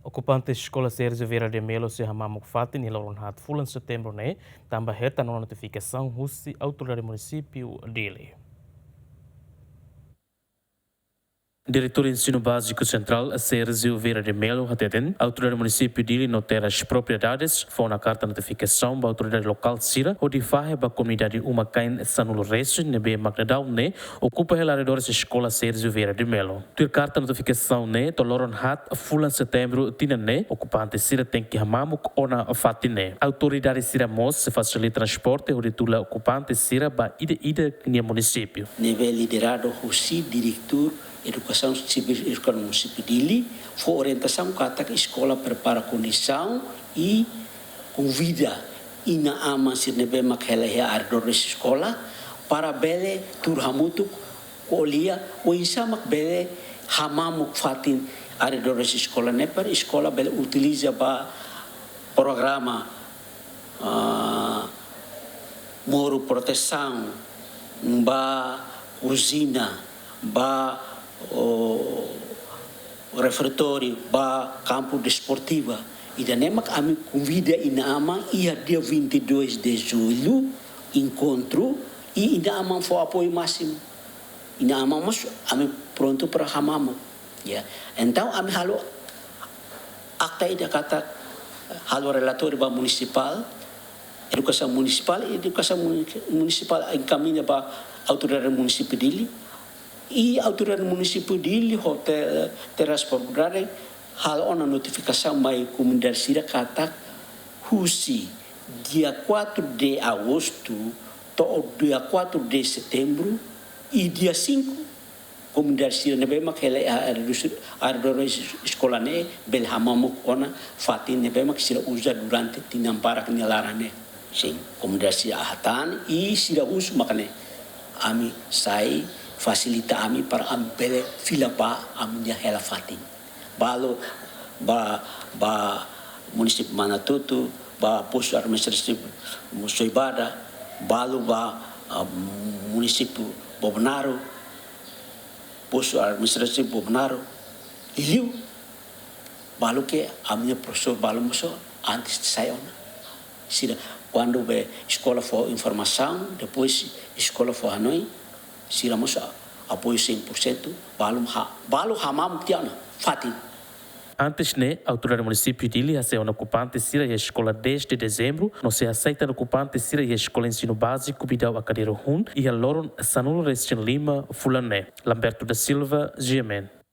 Okupante Eskola Se Vieira de Mello se hamamuk fatin e loron fulan Setembru tanba hetan notifikasaun husi Autoridade Munisipio dele. Diretor de Ensino Básico Central, rgio Vieira de Mello, hetan, a Autoridade Município dele notera as propriedades, foi na carta notificação da Autoridade Local Sira, onde farre a comunidade uma cain sanulo resto, nebe magnadão, ocupa relaredores Escola Se Vieira de Mello. Tua carta notificação, to loron fulan Setembru, tina, ocupante Sira tem que hamamuk ona fatin, Autoridade Sira Mos se facilita transporte, onde tula ocupante Sira ba ida no município. Nebe liderado husi, diretor, Educação Civil e Educação Municipal dele, foi orientação que a escola prepara condição e convida ina ama se nebe makhela ya ardor escola para bele turhamutuk kolia o insa makbele hamamuk fatin ardor escola ne per escola bele utiliza ba programa moro proteção ba usina ba o refeitório ba campo desportiva e da nemak ami convida ina ama ia dia 22 de julho encontro e ina ama for apoio máximo ina ama mas ami pronto para hamamuk então ami halo akta ida kata halo relatório ba municipal educação municipal encaminha ba autoridade municipal dele e a Autoridade Munisi dele hotel transportador hal ona notificação mai comunidade Sira kata husi dia 4 de agosto to dia 4 de setembro e dia 5 comunidade Sira nebe makele a escola ne bel hamamuk ona fatin nebe mak Sira usa durante tinampara kenilarane sim comunidade Sira hetan e Sira usa makane ami sai facilita ami para ampele fila pa amnya hela fatin balo ba município Manatutu ba posto administrativo Musoibada balo ba município Bobnaro posto administrativo Bobnaro liu balo que amnya professor balo moso antes de sair sira quando be escola for informação depois escola for Hanoi siramos apoio 100%, balo hamam tiana, fatin. Antes, a Autoridade Municipal dele aceita ocupante Sira e a escola desde dezembro, não se aceita ocupante Sira e a escola ensino básico bidau a cadeira e a loron sanulo Restin Lima, fulan Lamberto da Silva, Gemen.